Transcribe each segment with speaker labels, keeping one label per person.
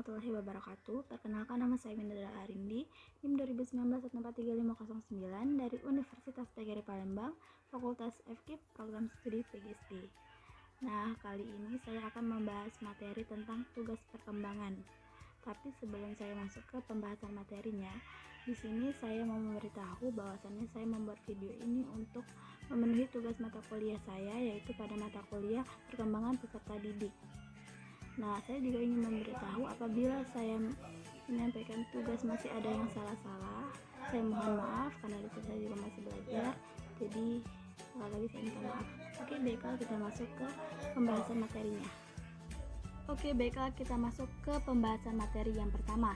Speaker 1: warahmatullahi wabarakatuh. Perkenalkan, nama saya Mindra Arindi, NIM 2019-1435009 dari Universitas PGRI Palembang, Fakultas FKIP, Program Studi PGSD. Nah, kali ini saya akan membahas materi tentang tugas perkembangan. Tapi sebelum saya masuk ke pembahasan materinya, di sini saya mau memberitahu bahwasannya saya membuat video ini untuk memenuhi tugas mata kuliah saya, yaitu pada mata kuliah perkembangan peserta didik. Nah, saya juga ingin memberitahu apabila saya menyampaikan tugas masih ada yang salah-salah, saya mohon maaf karena di sini saya juga masih belajar. Jadi sekali lagi saya minta maaf. Oke, baiklah kita masuk ke pembahasan materinya. Kita masuk ke pembahasan materi yang pertama,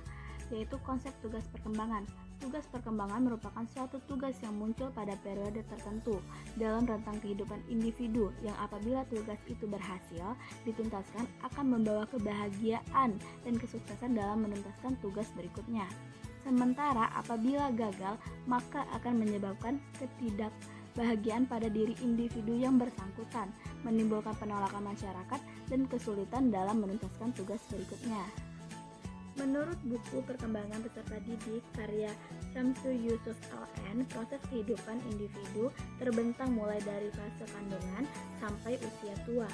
Speaker 1: yaitu konsep tugas perkembangan. Tugas perkembangan merupakan suatu tugas yang muncul pada periode tertentu dalam rentang kehidupan individu yang apabila tugas itu berhasil dituntaskan akan membawa kebahagiaan dan kesuksesan dalam menuntaskan tugas berikutnya. Sementara apabila gagal, maka akan menyebabkan ketidakbahagiaan pada diri individu yang bersangkutan, menimbulkan penolakan masyarakat dan kesulitan dalam menuntaskan tugas berikutnya. Menurut buku Perkembangan Peserta Didik karya Syamsu Yusuf LN, proses kehidupan individu terbentang mulai dari fase kandungan sampai usia tua.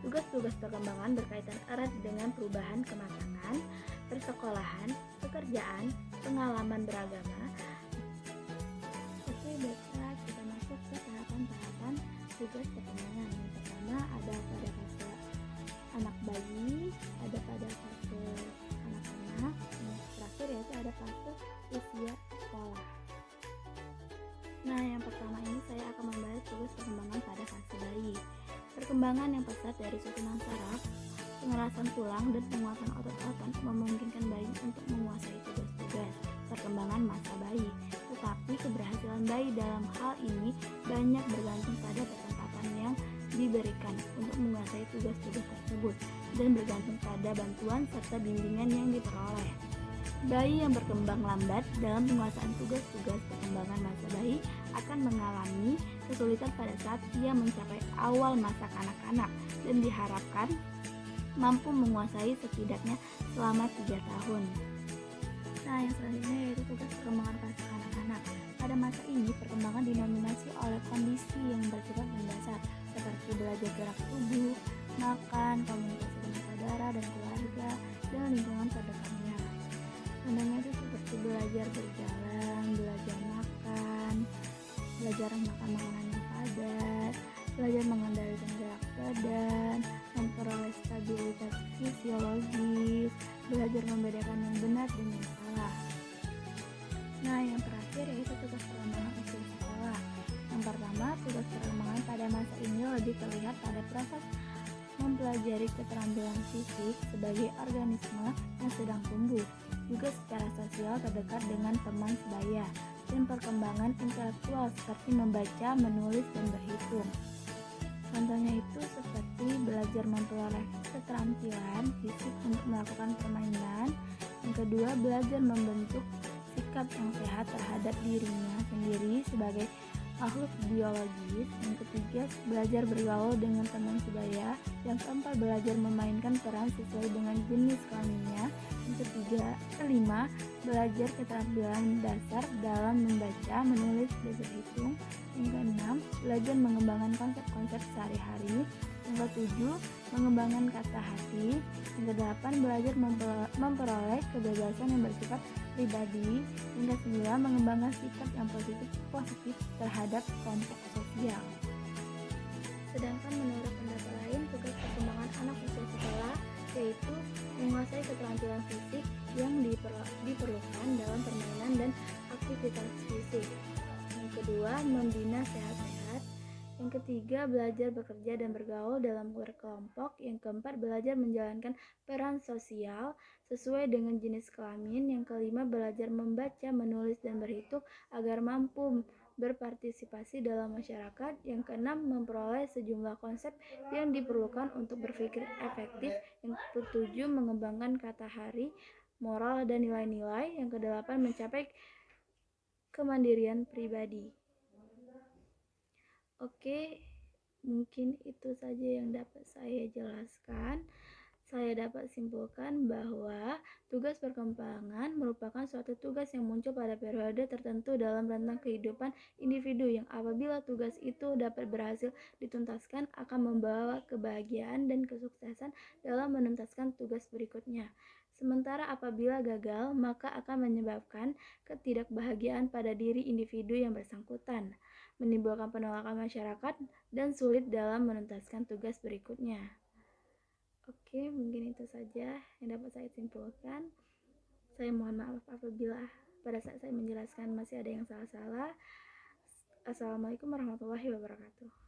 Speaker 1: Tugas-tugas perkembangan berkaitan erat dengan perubahan kematangan, persekolahan, pekerjaan, pengalaman beragama. Oke, baiklah kita masuk ke tahapan-tahapan tugas perkembangan. Yang pertama ada pada fase anak bayi, ada pada fase anak-anak, yang terakhir yaitu ada fase usia sekolah. Nah, yang pertama ini saya akan membahas tugas perkembangan pada fase bayi. Perkembangan yang pesat dari susunan saraf, pengerasan tulang, dan penguatan otot-otot memungkinkan bayi untuk menguasai tugas-tugas perkembangan masa bayi. Tetapi keberhasilan bayi dalam hal ini banyak bergantung pada kesempatan yang diberikan untuk menguasai tugas-tugas tersebut dan bergantung pada bantuan serta bimbingan yang diperoleh. Bayi yang berkembang lambat dalam penguasaan tugas-tugas perkembangan masa bayi akan mengalami kesulitan pada saat ia mencapai awal masa kanak-kanak dan diharapkan mampu menguasai setidaknya selama 3 tahun. Nah, yang selanjutnya yaitu tugas perkembangan fase kanak-kanak. Pada masa ini, perkembangan dinominasi oleh kondisi yang bersifat mendasar seperti belajar gerak tubuh, makan, komunikasi dengan saudara dan keluarga, dan lingkungan terdekatnya. Contohnya itu seperti belajar berjalan, belajar makan, belajar makan makanan yang padat, belajar mengendalikan gerak badan, memperoleh stabilitas fisiologis, belajar membedakan yang benar dan yang salah. Nah, yang terakhir yaitu tugas perkembangan usia sekolah. Yang pertama, tugas perkembangan pada masa ini lebih terlihat pada proses mempelajari keterampilan fisik sebagai organisme yang sedang tumbuh, juga secara sosial terdekat dengan teman sebaya, dan perkembangan intelektual seperti membaca, menulis, dan berhitung. Contohnya itu seperti belajar memperoleh keterampilan fisik untuk melakukan permainan. Yang kedua, belajar membentuk sikap yang sehat terhadap dirinya sendiri sebagai makhluk biologis. Yang ketiga, belajar bergaul dengan teman sebaya. Yang keempat, belajar memainkan peran sesuai dengan jenis kelaminnya. Yang kelima, belajar keterampilan dasar dalam membaca, menulis, dan berhitung. Yang keenam, belajar mengembangkan konsep-konsep sehari-hari. Yang ketujuh, mengembangkan kata hati. Yang kedelapan, belajar memperoleh kebebasan yang bersifat pribadi. Yang kesembilan, mengembangkan sikap yang positif terhadap kelompok sosial. Sedangkan menurut pendapat lain, tugas perkembangan anak usia sekolah yaitu menguasai keterampilan fisik yang diperlukan dalam permainan dan aktivitas fisik. Yang kedua, membina sehat-sehat. Yang ketiga, belajar bekerja dan bergaul dalam berkelompok. Yang keempat, belajar menjalankan peran sosial sesuai dengan jenis kelamin. Yang kelima, belajar membaca, menulis, dan berhitung agar mampu berpartisipasi dalam masyarakat. Yang keenam, memperoleh sejumlah konsep yang diperlukan untuk berpikir efektif. Yang ketujuh, mengembangkan kata hari, moral, dan nilai-nilai. Yang kedelapan, mencapai kemandirian pribadi. Oke, mungkin itu saja yang dapat saya jelaskan. Saya dapat simpulkan bahwa tugas perkembangan merupakan suatu tugas yang muncul pada periode tertentu dalam rentang kehidupan individu yang apabila tugas itu dapat berhasil dituntaskan akan membawa kebahagiaan dan kesuksesan dalam menuntaskan tugas berikutnya. Sementara apabila gagal, maka akan menyebabkan ketidakbahagiaan pada diri individu yang bersangkutan, menimbulkan penolakan masyarakat, dan sulit dalam menuntaskan tugas berikutnya. Oke, mungkin itu saja yang dapat saya simpulkan. Saya mohon maaf apabila pada saat saya menjelaskan masih ada yang salah-salah. Assalamualaikum warahmatullahi wabarakatuh.